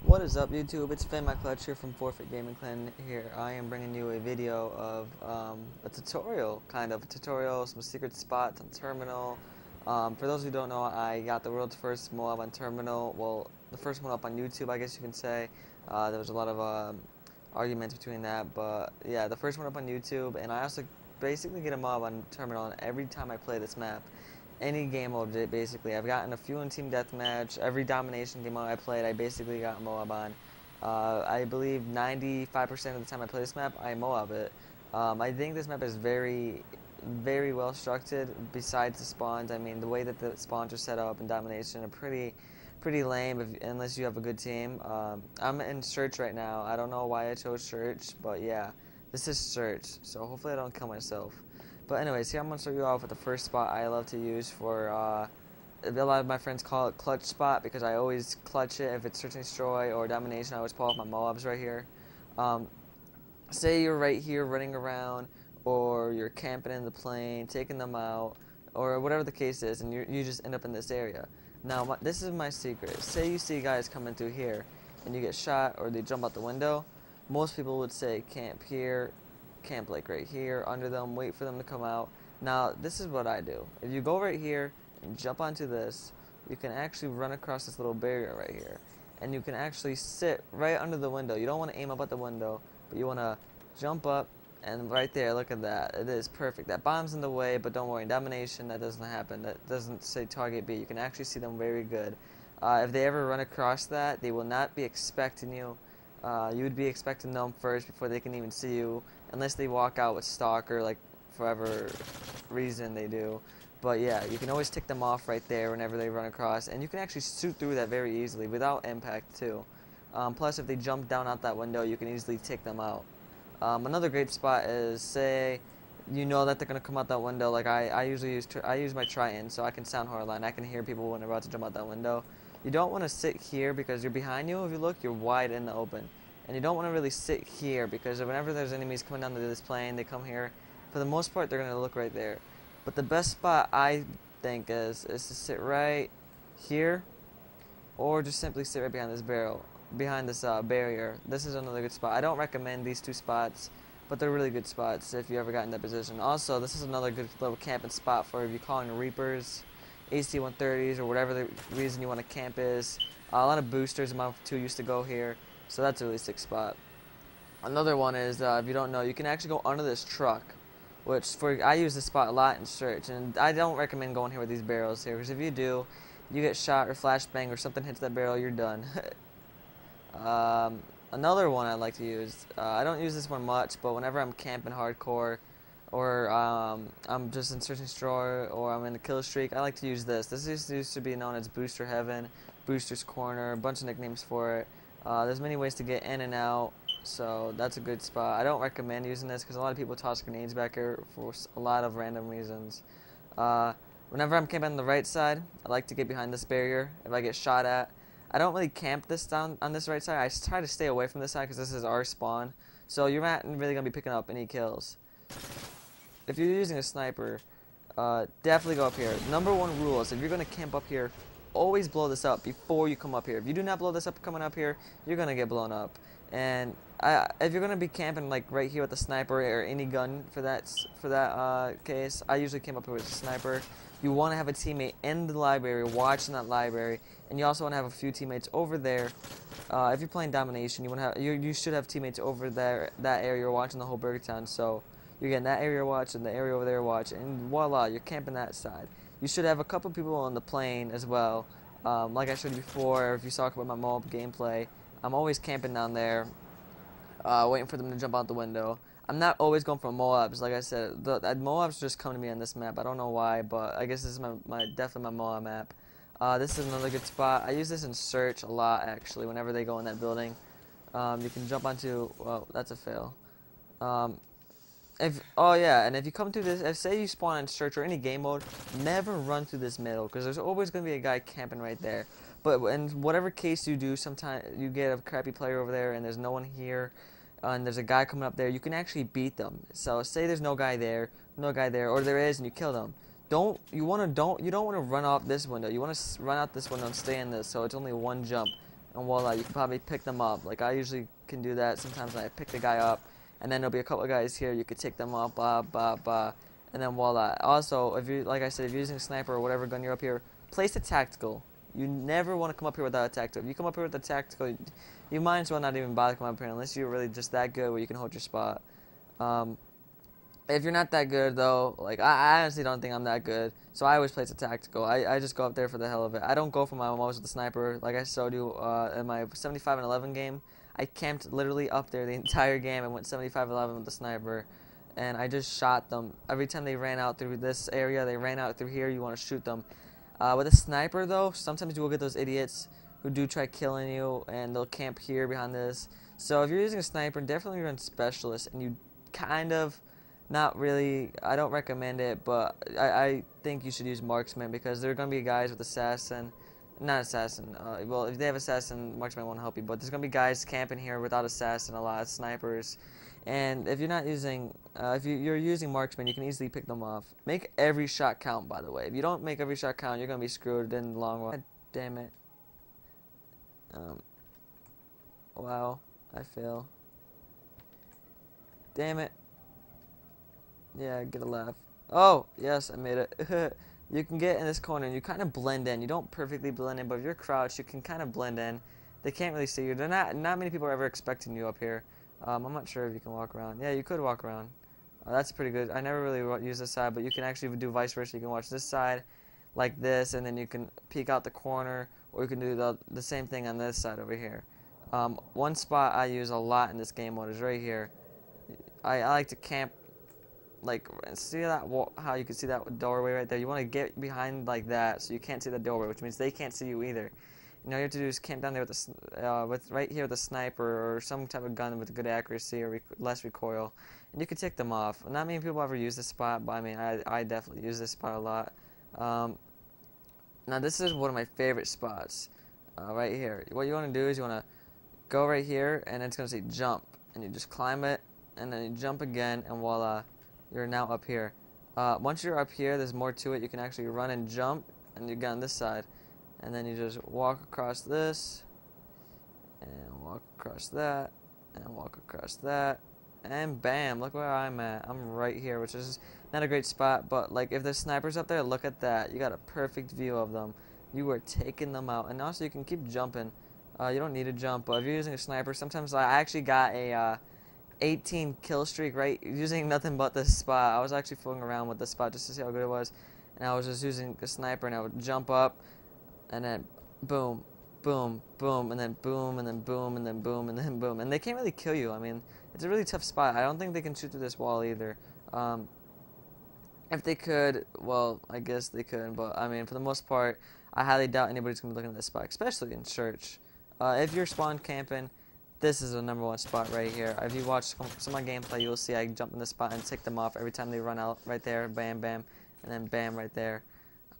What is up, YouTube? It's Mw3 here from Forfeit Gaming Clan here. I am bringing you a video of a tutorial, some secret spots on Terminal. For those who don't know, I got the world's first MOAB on Terminal. Well, the first one up on YouTube, I guess you can say. There was a lot of arguments between that, but yeah, the first one up on YouTube, and I also basically get a MOAB on Terminal every time I play this map. Any game mode, basically. I've gotten a few in Team Deathmatch. Every domination game mode I played, I basically got MOAB on. I believe 95% of the time I play this map, I MOAB it. I think this map is very, very well structured. Besides the spawns, I mean, the way that the spawns are set up in domination are pretty lame unless you have a good team. I'm in search right now. I don't know why I chose search, but yeah, this is search. So hopefully I don't kill myself. But anyways, here I'm going to start you off with the first spot I love to use for, a lot of my friends call it clutch spot because I always clutch it. If it's search and destroy or domination, I always pull off my MOABs right here. Say you're right here running around, or you're camping in the plane, taking them out, or whatever the case is, and you just end up in this area. Now, this is my secret. Say you see guys coming through here, and you get shot, or they jump out the window. Most people would say camp here, camp like right here under them, wait for them to come out. Now this is what I do. If you go right here and jump onto this, you can actually run across this little barrier right here, and you can actually sit right under the window. You don't want to aim up at the window, but you want to jump up, and right there, look at that. It is perfect. That bomb's in the way, but don't worry, in domination that doesn't happen. That doesn't say target B. You can actually see them very good. If they ever run across that, they will not be expecting you. You would be expecting them first before they can even see you, unless they walk out with stalker, like for whatever reason they do. But yeah, you can always tick them off right there whenever they run across, and you can actually shoot through that very easily without impact too. Plus, if they jump down out that window, you can easily tick them out. Another great spot is, say you know that they're gonna come out that window. Like I usually use my Triton, so I can sound horror line. I can hear people when they're about to jump out that window. You don't want to sit here because you're behind you. If you look, you're wide in the open. And you don't want to really sit here because whenever there's enemies coming down to this plane, they come here. For the most part, they're going to look right there. But the best spot, I think, is to sit right here, or just simply sit right behind this barrier. This is another good spot. I don't recommend these two spots, but they're really good spots if you ever got in that position. Also, this is another good little camping spot for if you're calling Reapers, AC-130s, or whatever the reason you want to camp is. A lot of boosters in Mw3 used to go here. So that's a really sick spot. Another one is, if you don't know, you can actually go under this truck, which I use this spot a lot in search, and I don't recommend going here with these barrels here, because if you do, you get shot or flashbang or something hits that barrel, you're done. Another one I like to use, I don't use this one much, but whenever I'm camping hardcore, or I'm just in search and destroy, or I'm in a kill streak, I like to use this. This used to be known as Booster Heaven, Booster's Corner, a bunch of nicknames for it. There's many ways to get in and out, so that's a good spot. I don't recommend using this because a lot of people toss grenades back here for a lot of random reasons. Whenever I'm camping on the right side, I like to get behind this barrier if I get shot at. I don't really camp this down on this right side. I try to stay away from this side because this is our spawn, so you're not really going to be picking up any kills. If you're using a sniper, definitely go up here. Number one rule is if you're going to camp up here, always blow this up before you come up here. If you do not blow this up coming up here, you're gonna get blown up. And if you're gonna be camping like right here with the sniper or any gun for that case, I usually came up here with a sniper. You want to have a teammate in the library watching that library, and you also want to have a few teammates over there. If you're playing domination, you should have teammates over there, that area watching the whole Burger Town. So you're getting that area watch and the area over there watch, and voila, you're camping that side. You should have a couple people on the plane as well. Like I showed you before, if you saw about my MOAB gameplay, I'm always camping down there, waiting for them to jump out the window. I'm not always going for MOABs. Like I said, the MOABs just come to me on this map. I don't know why, but I guess this is definitely my MOAB map. This is another good spot. I use this in search a lot, actually, whenever they go in that building. You can jump onto, well, that's a fail. Oh yeah, and if you come through this, say you spawn in search or any game mode, never run through this middle, because there's always going to be a guy camping right there. But in whatever case you do, sometimes you get a crappy player over there and there's no one here, and there's a guy coming up there, you can actually beat them. So say there's no guy there, or there is, and you kill them. You don't want to run off this window. You want to run out this window and stay in this, so it's only one jump. and voila, you can probably pick them up. Like I usually can do that. Sometimes I pick the guy up, and then there'll be a couple of guys here. You could take them up, and then voila. Also, if you, like I said, if you're using a sniper or whatever gun you're up here, place a tactical. You never want to come up here without a tactical. If you come up here with a tactical, you might as well not even bother coming up here unless you're really just that good where you can hold your spot. If you're not that good though, like I honestly don't think I'm that good, so I always place a tactical. I just go up there for the hell of it. I don't go for my most with the sniper. Like I showed you in my 75 and 11 game, I camped literally up there the entire game and went 75-11 with the sniper, and I just shot them every time they ran out through this area. They ran out through here. You want to shoot them. With a sniper though, sometimes you will get those idiots who do try killing you, and they'll camp here behind this. So if you're using a sniper, definitely run specialist, and you kind of. Not really, I don't recommend it, but I think you should use marksman because there are going to be guys with assassin, not assassin, well, if they have assassin, marksman won't help you, but there's going to be guys camping here without assassin, a lot of snipers, and if you're not using, if you're using marksman, you can easily pick them off. Make every shot count, by the way. If you don't make every shot count, you're going to be screwed in the long run. God damn it. Wow, I fail. Damn it. Yeah, get a laugh. Oh, yes, I made it. You can get in this corner and you kind of blend in. You don't perfectly blend in, but if you're crouched, you can kind of blend in. They can't really see you. They're not many people are ever expecting you up here. I'm not sure if you can walk around. Yeah, you could walk around. That's pretty good. I never really use this side, but you can actually do vice versa. You can watch this side like this, and then you can peek out the corner, or you can do the same thing on this side over here. One spot I use a lot in this game mode is right here. I like to camp. Like, see that how you can see that doorway right there? You want to get behind like that so you can't see the doorway, which means they can't see you either. And all you have to do is camp down there with right here with a sniper or some type of gun with good accuracy or less recoil, and you can take them off. Not many people ever use this spot, but I mean, I definitely use this spot a lot. Now this is one of my favorite spots, right here. What you want to do is you want to go right here, and it's going to say jump, and you just climb it, and then you jump again, and voila. You're now up here. Once you're up here, there's more to it. You can actually run and jump, and you get on this side. And then you just walk across this, and walk across that, and walk across that, and bam, look where I'm at. I'm right here, which is not a great spot, but like if there's snipers up there, look at that. You got a perfect view of them. You are taking them out. And also you can keep jumping. You don't need to jump, but if you're using a sniper, sometimes I actually got a 18 kill streak right using nothing but this spot. I was actually fooling around with this spot just to see how good it was, and I was just using a sniper, and I would jump up and then boom, boom, boom, and then boom, and then boom, and then boom, and then boom, and they can't really kill you. I mean, it's a really tough spot. I don't think they can shoot through this wall either. If they could, well, I guess they could, but I mean, for the most part, I highly doubt anybody's gonna be looking at this spot, especially in church. If you're spawn camping, this is the #1 spot right here. If you watch some of my gameplay, you'll see I jump in this spot and take them off every time they run out right there. Bam, bam, and then bam right there.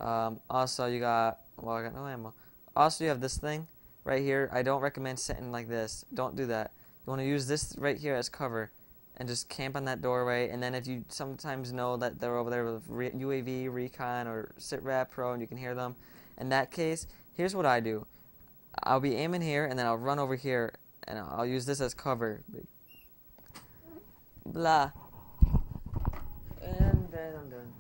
Also, you got, well, I got no ammo. Also, you have this thing right here. I don't recommend sitting like this. Don't do that. You want to use this right here as cover and just camp on that doorway. And then if you sometimes know that they're over there with UAV, Recon, or SitRat Pro, and you can hear them, in that case, here's what I do. I'll be aiming here, and then I'll run over here, and I'll use this as cover. Blah. And then I'm done.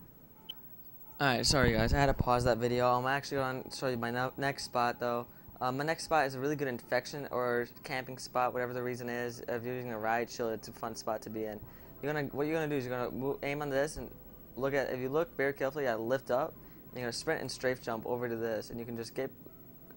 Alright, sorry guys, I had to pause that video. I'm actually going to show you my next spot though. My next spot is a really good infection or camping spot, whatever the reason is. If you're using a riot shield, it's a fun spot to be in. What you're gonna do is you're gonna aim on this and look at. If you look very carefully, you gotta lift up. And you're gonna sprint and strafe jump over to this, and you can just get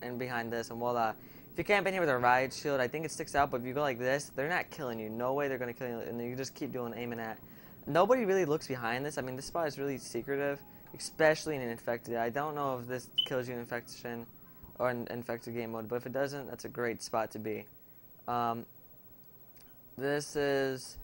in behind this, and voila. If you camp in here with a riot shield, I think it sticks out, but if you go like this, they're not killing you. No way they're going to kill you, and you just keep doing aiming at. Nobody really looks behind this. I mean, this spot is really secretive, especially in an infected. I don't know if this kills you in infection or in infected game mode, but if it doesn't, that's a great spot to be. This is,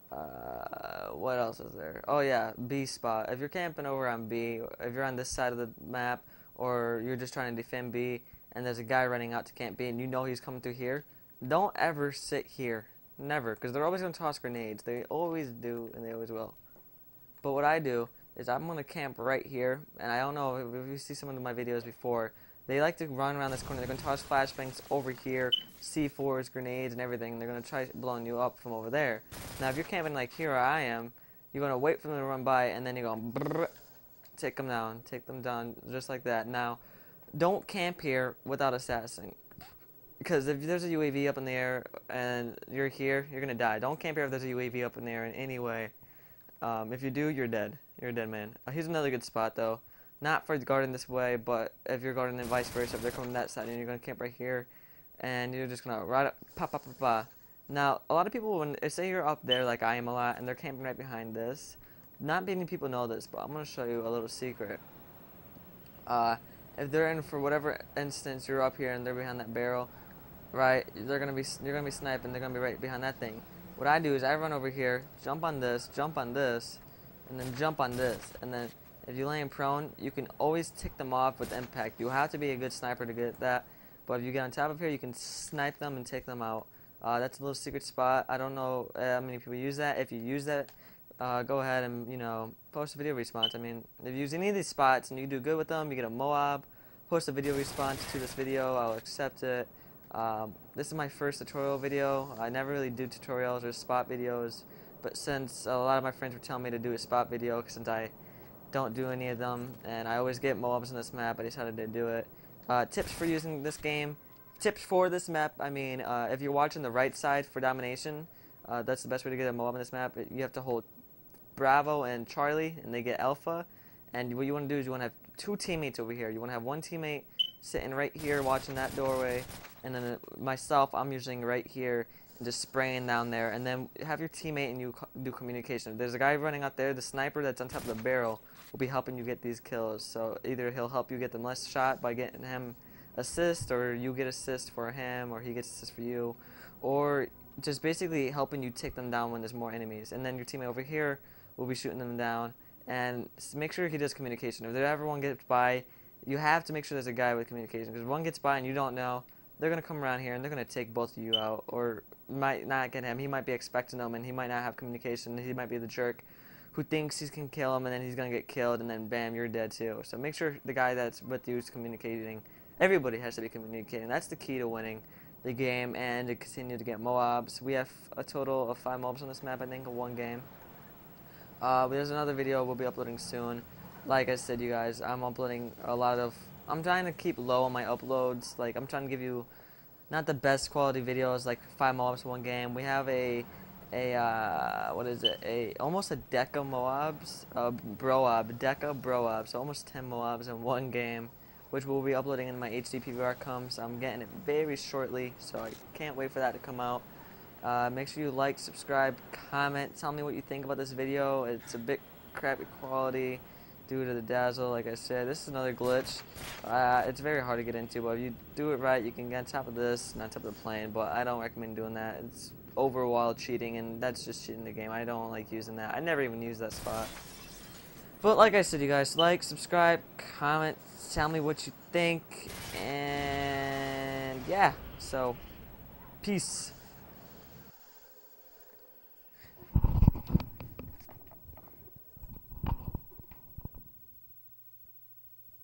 what else is there? Oh yeah, B spot. If you're camping over on B, if you're on this side of the map, or you're just trying to defend B, and there's a guy running out to camp B, and you know he's coming through here, don't ever sit here. Never, because they're always going to toss grenades. They always do, and they always will. But what I do is I'm going to camp right here, and I don't know if you see some of my videos before, they like to run around this corner. They're going to toss flashbangs over here, C4s, grenades, and everything. They're going to try blowing you up from over there. Now, if you're camping like here where I am, you're going to wait for them to run by, and then you're going to take them down just like that. Now, don't camp here without assassin. Because if there's a UAV up in the air and you're here, you're going to die. Don't camp here if there's a UAV up in the air in any way. If you do, you're dead. You're a dead man. Here's another good spot, though. Not for guarding this way, but if you're guarding and vice versa, if they're coming that side, and you're going to camp right here, and you're just going to ride up, pop, pop, pop, pop. Now, a lot of people, when say you're up there, like I am a lot, and they're camping right behind this, not many people know this, but I'm going to show you a little secret. If they're in, for whatever instance, you're up here and they're behind that barrel, right, you're gonna be sniping. They're gonna be right behind that thing. What I do is I run over here, jump on this, and then jump on this, and then if you land prone, you can always tick them off with impact. You have to be a good sniper to get that, but if you get on top of here, you can snipe them and take them out. That's a little secret spot. I don't know how many people use that. If you use that, go ahead and post a video response. I mean, if you use any of these spots and you do good with them, you get a Moab. Post a video response to this video. I'll accept it. This is my first tutorial video. I never really do tutorials or spot videos, but since a lot of my friends were telling me to do a spot video, since I don't do any of them, and I always get Moabs on this map, I decided to do it. Tips for using this game. Tips for this map, I mean, if you're watching the right side for domination, that's the best way to get a Moab on this map. You have to hold Bravo and Charlie, and they get Alpha. And what you want to do is you want to have two teammates over here. You want to have one teammate sitting right here watching that doorway, and then myself, I'm usually right here and just spraying down there, and then have your teammate and you do communication. If there's a guy running out there, the sniper that's on top of the barrel will be helping you get these kills. So either he'll help you get them less shot by getting him assist, or you get assist for him, or he gets assist for you, or just basically helping you take them down when there's more enemies. And then your teammate over here will be shooting them down, and make sure he does communication. If there ever one gets by, you have to make sure there's a guy with communication, because if one gets by and you don't know, they're going to come around here and they're going to take both of you out, or might not get him. He might be expecting them and he might not have communication. He might be the jerk who thinks he can kill him, and then he's going to get killed, and then bam, you're dead too. So make sure the guy that's with you is communicating. Everybody has to be communicating. That's the key to winning the game and to continue to get Moabs. We have a total of 5 Moabs on this map, I think, in one game. There's another video we'll be uploading soon. Like I said, you guys, I'm uploading a lot of... I'm trying to keep low on my uploads. Like, I'm trying to give you not the best quality videos, like 5 Moabs in one game. We have what is it? Almost a deca Moabs, deca Broab, so almost 10 Moabs in one game, which we'll be uploading in my HD PVR comes. I'm getting it very shortly, so I can't wait for that to come out. Make sure you like, subscribe, comment, tell me what you think about this video. It's a bit crappy quality due to the dazzle, like I said. This is another glitch. It's very hard to get into, but if you do it right, you can get on top of this, not top of the plane, but I don't recommend doing that. It's overall cheating, and that's just cheating the game. I don't like using that. I never even use that spot. But like I said, you guys, like, subscribe, comment, tell me what you think, and yeah, so peace.